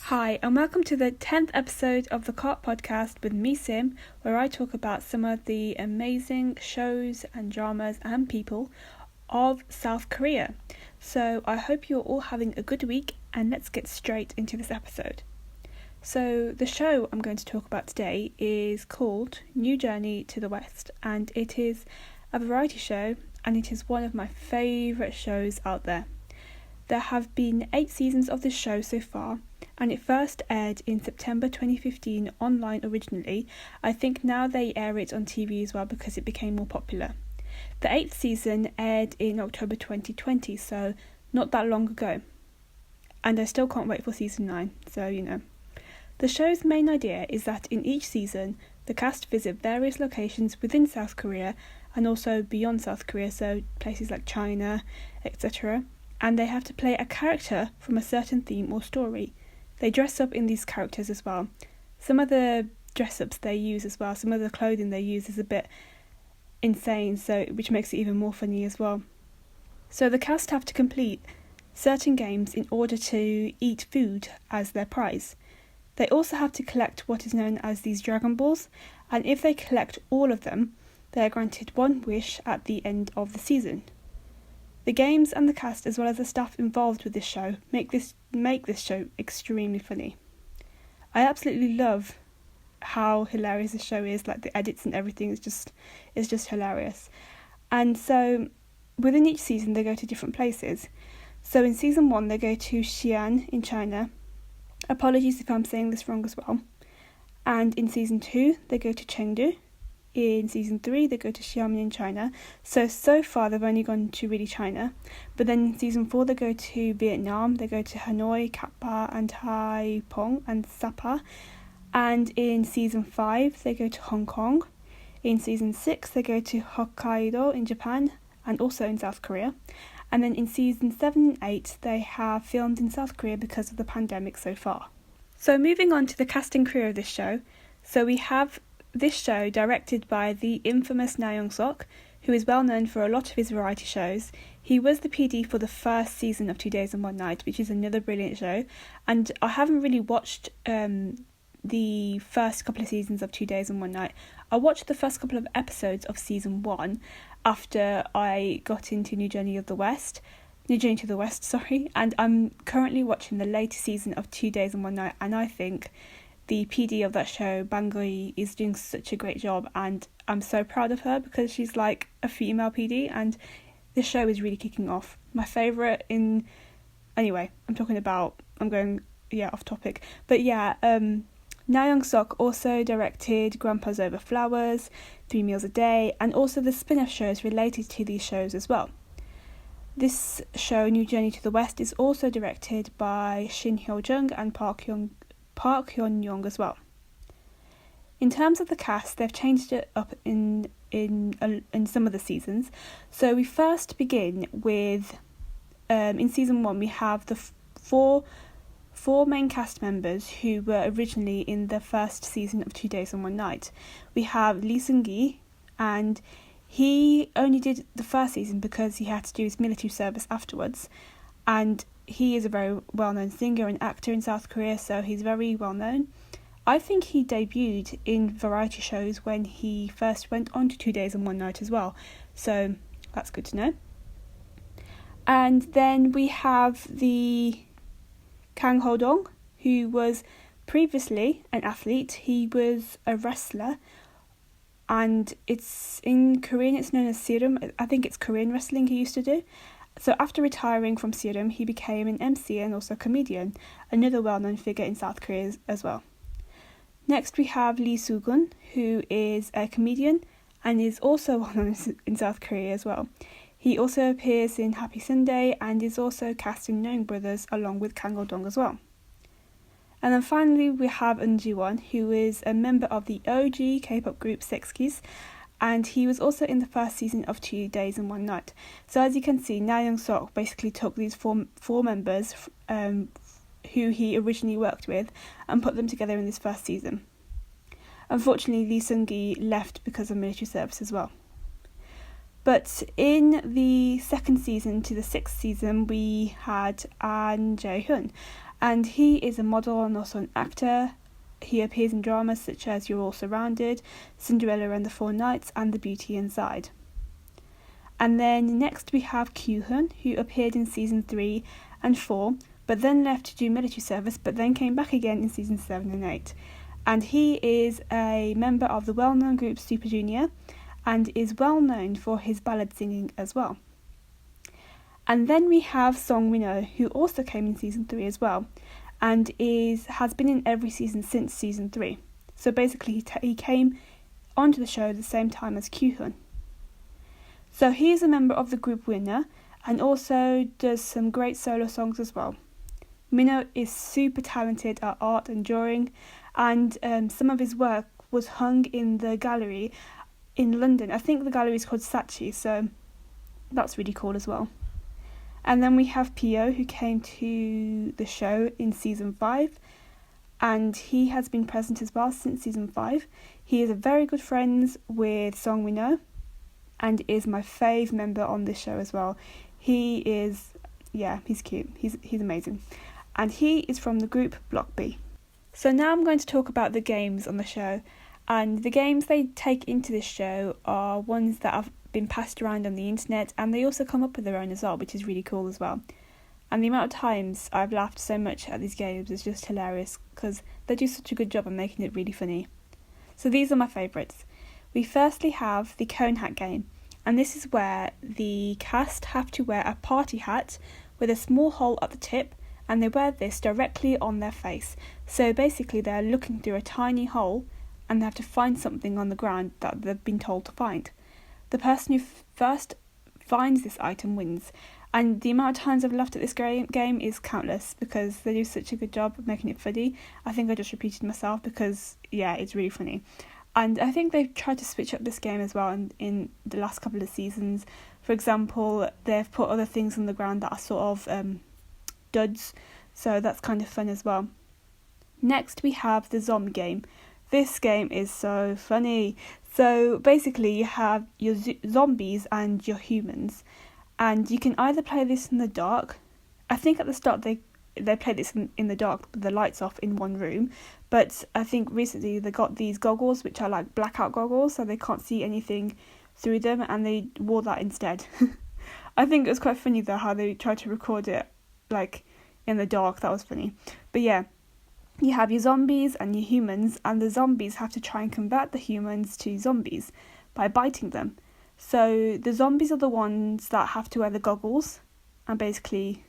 Hi, and welcome to the 10th episode of the Cart Podcast with me, Sim, where I talk about some of the amazing shows and dramas and people of South Korea. So I hope you're all having a good week, and let's get straight into this episode. So the show I'm going to talk about today is called New Journey to the West, and it is a variety show, and it is one of my favourite shows out there. There have been 8 seasons of this show so far, and it first aired in September 2015 online originally. I think now they air it on TV as well because it became more popular. The 8th season aired in October 2020, so not that long ago. And I still can't wait for season 9, so you know. The show's main idea is that in each season, the cast visit various locations within South Korea and also beyond South Korea, so places like China, etc. And they have to play a character from a certain theme or story. They dress up in these characters as well. Some of the dress-ups they use as well, some of the clothing they use is a bit insane, which makes it even more funny as well. So the cast have to complete certain games in order to eat food as their prize. They also have to collect what is known as these Dragon Balls, and if they collect all of them, they are granted one wish at the end of the season. The games and the cast, as well as the staff involved with this show, make this show extremely funny. I absolutely love how hilarious this show is. Like the edits and everything is just hilarious. And so within each season they go to different places. So in season 1 they go to Xi'an in China. Apologies if I'm saying this wrong as well. And in season 2 they go to Chengdu. In season 3 they go to Xiamen in China. So far they've only gone to really China. But then in season 4 they go to Vietnam, they go to Hanoi, Cat Ba and Haiphong and Sapa. And in season 5 they go to Hong Kong. In season 6 they go to Hokkaido in Japan and also in South Korea. And then in season 7 and 8 they have filmed in South Korea because of the pandemic so far. So moving on to the cast and crew of this show. So we have this show directed by the infamous Na Young-sok, who is well known for a lot of his variety shows. He was the PD for the first season of 2 Days and One Night, which is another brilliant show. And I haven't really watched the first couple of seasons of 2 Days and One Night. I watched the first couple of episodes of season 1 after I got into New Journey to the West, and I'm currently watching the latest season of 2 Days and One Night, and I think the PD of that show, Bang Go-hee, is doing such a great job, and I'm so proud of her because she's like a female PD, and this show is really kicking off. My favourite anyway, I'm going off topic, but yeah, Na Young-sok also directed Grandpa's Overflowers, 3 Meals a Day, and also the spin-off shows related to these shows as well. This show, New Journey to the West, is also directed by Shin Hyo-jung and Park Hyun-young as well. In terms of the cast, they've changed it up in some of the seasons. So we first begin with, in season 1, we have the four main cast members who were originally in the first season of 2 Days and One Night. We have Lee Seung-gi, and he only did the first season because he had to do his military service afterwards, and he is a very well-known singer and actor in South Korea, so he's very well-known. I think he debuted in variety shows when he first went on to 2 Days and One Night as well, so that's good to know. And then we have the Kang Ho Dong, who was previously an athlete. He was a wrestler, and in Korean it's known as serum. I think it's Korean wrestling he used to do. So after retiring from serum, he became an MC and also comedian, another well-known figure in South Korea as well. Next we have Lee Sugan, who is a comedian and is also well-known in South Korea as well. He also appears in Happy Sunday and is also cast in Knowing Brothers along with Kang Ho Dong as well. And then finally we have Eun Ji-won, who is a member of the OG K-pop group Sex Kiss, and he was also in the first season of 2 Days and One Night. So as you can see, Na Young-sok basically took these four members who he originally worked with and put them together in this first season. Unfortunately, Lee Seung-gi left because of military service as well. But in the second season to the 6th season, we had An Jae-hyun. and he is a model and also an actor. He appears in dramas such as You're All Surrounded, Cinderella and the Four Knights, and The Beauty Inside. And then next we have Cuhun, who appeared in season 3 and 4, but then left to do military service, but then came back again in season 7 and 8. And he is a member of the well-known group Super Junior, and is well known for his ballad singing as well. And then we have Song Minho, who also came in season 3 as well, and has been in every season since season 3. So basically he came onto the show at the same time as Cuhun. So he is a member of the group Winner, and also does some great solo songs as well. Minho is super talented at art and drawing, and some of his work was hung in the gallery in London. I think the gallery is called Saatchi, so that's really cool as well. And then we have Pio, who came to the show in season 5, and he has been present as well since season 5. He is a very good friend with Song Minho, and is my fave member on this show as well. He is, he's cute. He's amazing. And he is from the group Block B. So now I'm going to talk about the games on the show. And the games they take into this show are ones that have been passed around on the internet, and they also come up with their own as well, which is really cool as well. And the amount of times I've laughed so much at these games is just hilarious, because they do such a good job of making it really funny. So these are my favourites. We firstly have the cone hat game, and this is where the cast have to wear a party hat with a small hole at the tip, and they wear this directly on their face. So basically they're looking through a tiny hole, and they have to find something on the ground that they've been told to find. The person who first finds this item wins, and the amount of times I've laughed at this game is countless, because they do such a good job of making it funny. I think I just repeated myself because, it's really funny. And I think they've tried to switch up this game as well in the last couple of seasons. For example, they've put other things on the ground that are sort of duds, so that's kind of fun as well. Next we have the zombie game. This game is so funny. So basically you have your zombies and your humans, and you can either play this in the dark. I think at the start they play this in the dark with the lights off in one room, but I think recently they got these goggles which are like blackout goggles, so they can't see anything through them, and they wore that instead. I think it was quite funny though how they tried to record it like in the dark. That was funny. But yeah, you have your zombies and your humans, and the zombies have to try and convert the humans to zombies by biting them. So the zombies are the ones that have to wear the goggles, and basically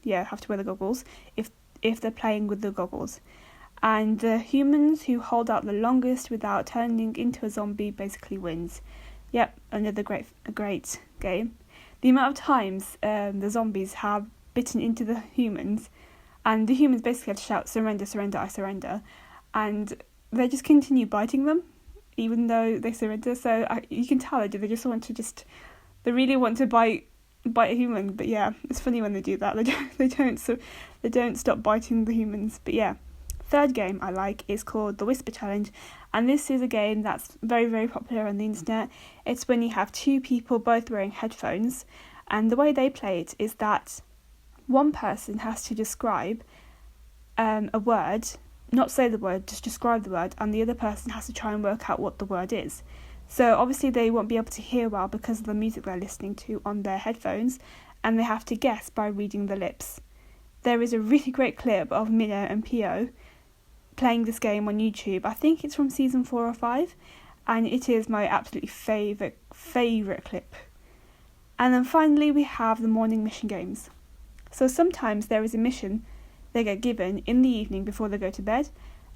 have to wear the goggles if they're playing with the goggles. And the humans who hold out the longest without turning into a zombie basically wins. Yep, another great game. The amount of times the zombies have bitten into the humans, and the humans basically have to shout, "Surrender, surrender, I surrender," and they just continue biting them even though they surrender. So you can tell they just want to they really want to bite a human. But yeah, it's funny when they do that. They don't stop biting the humans. But yeah, third game I like is called the Whisper Challenge, and this is a game that's very, very popular on the internet. It's when you have two people both wearing headphones, and the way they play it is that one person has to describe a word, not say the word, just describe the word, and the other person has to try and work out what the word is. So obviously they won't be able to hear well because of the music they're listening to on their headphones, and they have to guess by reading the lips. There is a really great clip of Minho and Pio playing this game on YouTube. I think it's from season 4 or 5, and it is my absolutely favourite clip. And then finally we have the morning mission games. So sometimes there is a mission they get given in the evening before they go to bed,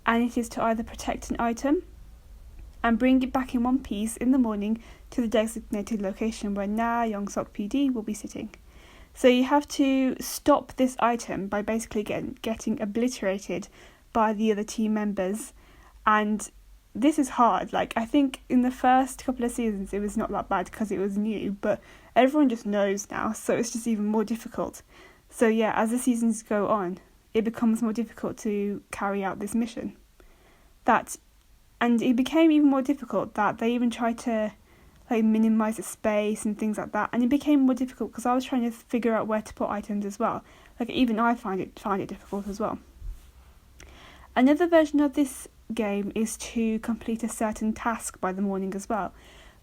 and it is to either protect an item and bring it back in one piece in the morning to the designated location where Na Yongsok PD will be sitting. So you have to stop this item by basically getting obliterated by the other team members, and this is hard. Like, I think in the first couple of seasons it was not that bad because it was new, but everyone just knows now, so it's just even more difficult. So yeah, as the seasons go on, it becomes more difficult to carry out this mission. And it became even more difficult that they even tried to minimise the space and things like that, and it became more difficult because I was trying to figure out where to put items as well. Like, even I find it difficult as well. Another version of this game is to complete a certain task by the morning as well.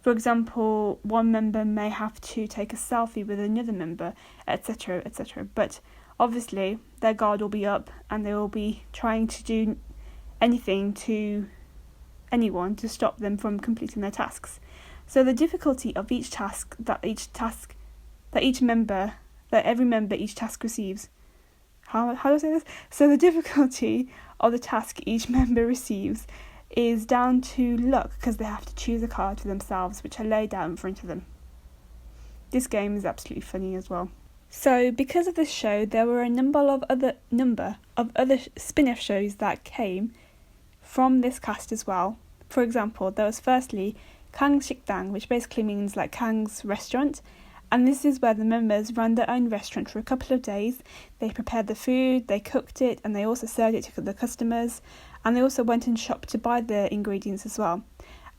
For example, one member may have to take a selfie with another member, etc., etc. But obviously, their guard will be up and they will be trying to do anything to anyone to stop them from completing their tasks. So the difficulty of each task that every member each task receives. How do I say this? So the difficulty of the task each member receives is down to luck, because they have to choose a card for themselves, which are laid out in front of them. This game is absolutely funny as well. So because of this show, there were a number of other spin-off shows that came from this cast as well. For example, there was firstly Kang's 식당, which basically means like Kang's restaurant, and this is where the members ran their own restaurant for a couple of days. They prepared the food, they cooked it, and they also served it to the customers, and they also went and shopped to buy the ingredients as well.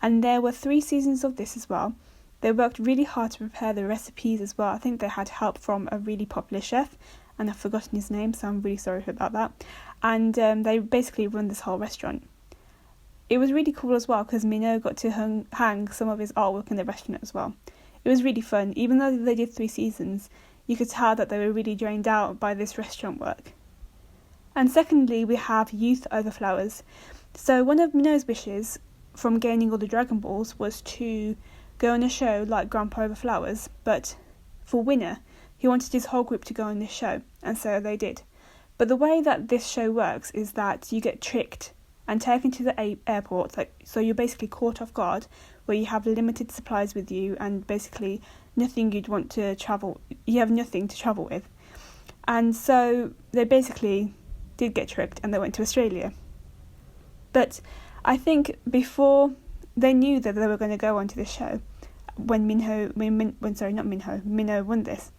And there were 3 seasons of this as well. They worked really hard to prepare the recipes as well. I think they had help from a really popular chef, and I've forgotten his name, so I'm really sorry about that. And they basically run this whole restaurant. It was really cool as well, because Minho got to hang some of his artwork in the restaurant as well. It was really fun. Even though they did 3 seasons, you could tell that they were really drained out by this restaurant work. And secondly, we have Youth Overflowers. So one of Minho's wishes from gaining all the Dragon Balls was to go on a show like Grandpa Overflowers, but for Winner, he wanted his whole group to go on this show, and so they did. But the way that this show works is that you get tricked and taken to the airport, so you're basically caught off guard, where you have limited supplies with you and basically nothing you'd want to travel. You have nothing to travel with. And so they basically did get tricked and they went to Australia. But I think before they knew that they were going to go onto this show, when Minho won this.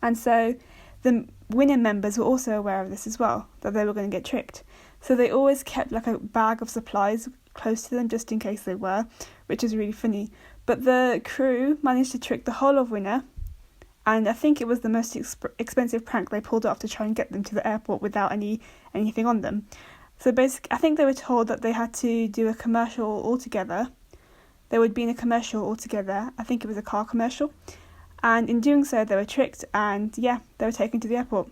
And so the Winner members were also aware of this as well, that they were going to get tricked. So they always kept like a bag of supplies close to them just in case they were, which is really funny. But the crew managed to trick the whole of Winner, and I think it was the most expensive prank they pulled off to try and get them to the airport without anything on them. So basically, I think they were told that they had to do a commercial altogether. They would be in a commercial altogether. I think it was a car commercial. And in doing so, they were tricked and, they were taken to the airport.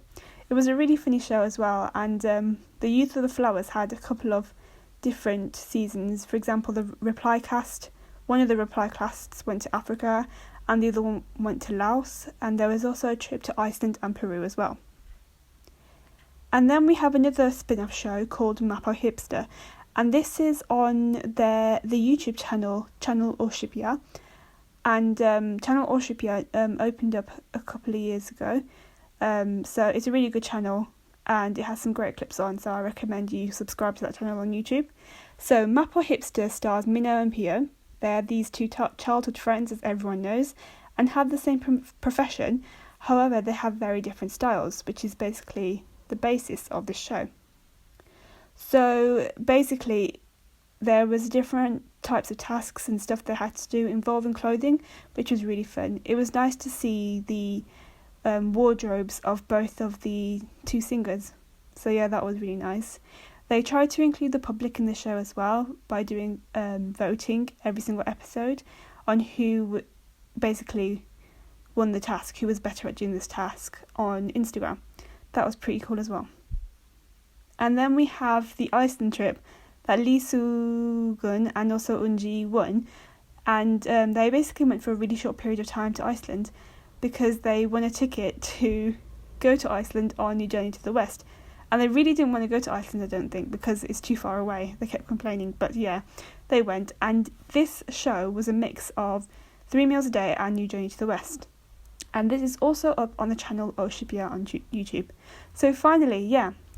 It was a really funny show as well. And the Youth of the Flowers had a couple of different seasons. For example, the reply cast. One of the reply casts went to Africa and the other one went to Laos. And there was also a trip to Iceland and Peru as well. And then we have another spin-off show called Mapo Hipster, and this is on the YouTube channel Oshipia. And channel Oshipia opened up a couple of years ago, so it's a really good channel and it has some great clips on, so I recommend you subscribe to that channel on YouTube. So Mapo Hipster stars Minho and Pio. They're these 2 childhood friends, as everyone knows, and have the same profession. However, they have very different styles, which is basically the basis of the show. So basically, there was different types of tasks and stuff they had to do involving clothing, which was really fun. It was nice to see the wardrobes of both of the 2 singers. So that was really nice. They tried to include the public in the show as well by doing voting every single episode on who basically won the task, who was better at doing this task on Instagram. That was pretty cool as well. And then we have the Iceland trip that Lee Sugan and also Unji won. And they basically went for a really short period of time to Iceland because they won a ticket to go to Iceland on New Journey to the West. And they really didn't want to go to Iceland, I don't think, because it's too far away. They kept complaining, but they went. And this show was a mix of 3 meals a day and New Journey to the West. And this is also up on the channel Oshipia on YouTube. So finally,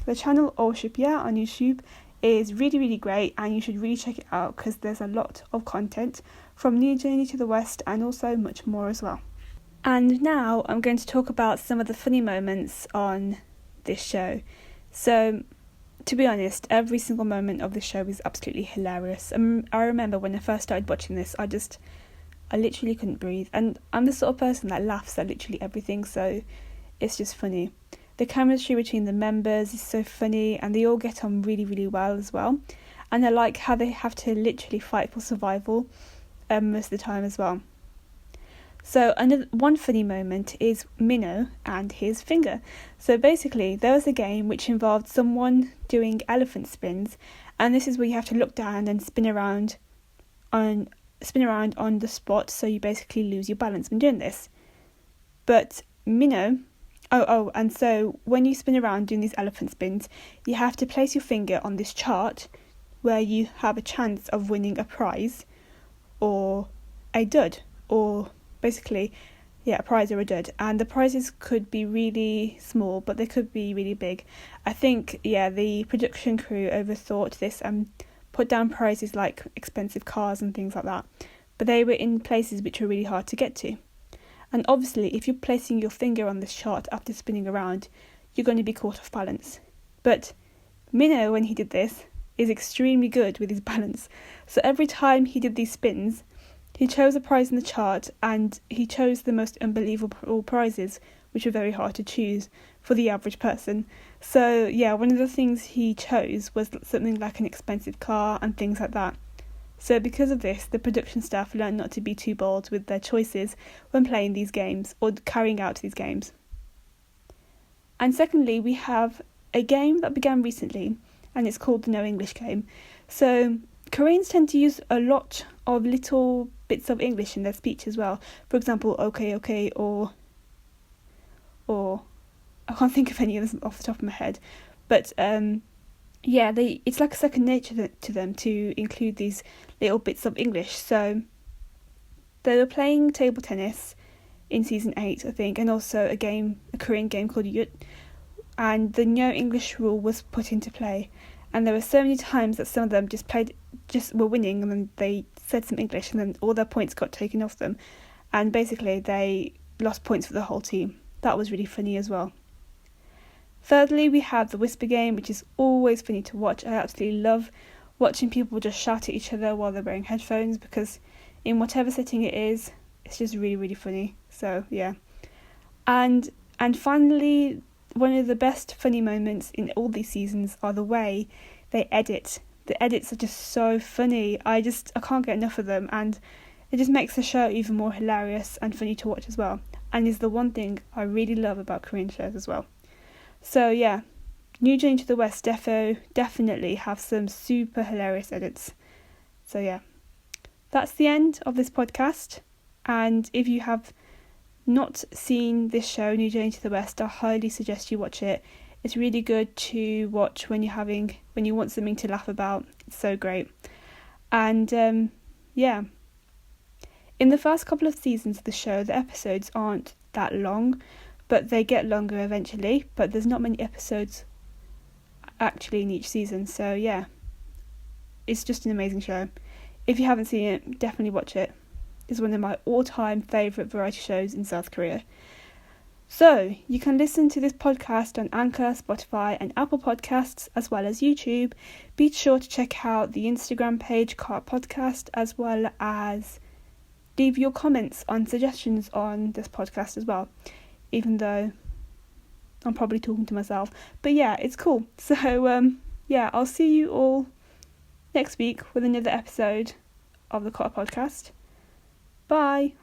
the channel Oshipia on YouTube is really, really great, and you should really check it out because there's a lot of content from New Journey to the West and also much more as well. And now I'm going to talk about some of the funny moments on this show. So, to be honest, every single moment of the show is absolutely hilarious. I remember when I first started watching this, I literally couldn't breathe. And I'm the sort of person that laughs at literally everything, so it's just funny. The chemistry between the members is so funny, and they all get on really, really well as well. And I like how they have to literally fight for survival most of the time as well. So one funny moment is Minnow and his finger. So basically there was a game which involved someone doing elephant spins, and this is where you have to look down and spin around on the spot, so you basically lose your balance when doing this. But Minnow, and so when you spin around doing these elephant spins, you have to place your finger on this chart where you have a chance of winning a prize or a dud, or basically, a prize or a dud. And the prizes could be really small, but they could be really big. I think, the production crew overthought this and put down prizes like expensive cars and things like that. But they were in places which were really hard to get to. And obviously, if you're placing your finger on this chart after spinning around, you're going to be caught off balance. But Minnow, when he did this, is extremely good with his balance. So every time he did these spins, he chose a prize in the chart, and he chose the most unbelievable prizes, which were very hard to choose for the average person. So one of the things he chose was something like an expensive car and things like that. So because of this, the production staff learned not to be too bold with their choices when playing these games or carrying out these games. And secondly, we have a game that began recently, and it's called the No English game. So Koreans tend to use a lot of little bits of English in their speech as well. For example, okay, or I can't think of any of them off the top of my head. But it's like a second nature to them to include these little bits of English. So they were playing table tennis in season 8, I think, and also a Korean game called Yut. And the no English rule was put into play. And there were so many times that some of them just were winning, and then they said some English, and then all their points got taken off them. And basically, they lost points for the whole team. That was really funny as well. Thirdly, we have the whisper game, which is always funny to watch. I absolutely love watching people just shout at each other while they're wearing headphones, because in whatever setting it is, it's just really, really funny. So, yeah. And finally, one of the best funny moments in all these seasons are the way they edit. The edits are just so funny. I can't get enough of them, and it just makes the show even more hilarious and funny to watch as well, and is the one thing I really love about Korean shows as well. So New Journey to the West definitely have some super hilarious edits. So that's the end of this podcast, and if you have not seen this show, New Journey to the West, I highly suggest you watch it. It's really good to watch when you want something to laugh about. It's so great. And in the first couple of seasons of the show, the episodes aren't that long, but they get longer eventually. But there's not many episodes actually in each season. So it's just an amazing show. If you haven't seen it, definitely watch it. It's one of my all-time favourite variety shows in South Korea. So, you can listen to this podcast on Anchor, Spotify and Apple Podcasts, as well as YouTube. Be sure to check out the Instagram page, Cart Podcast, as well as leave your comments on suggestions on this podcast as well, even though I'm probably talking to myself. But it's cool. So, I'll see you all next week with another episode of the Cart Podcast. Bye.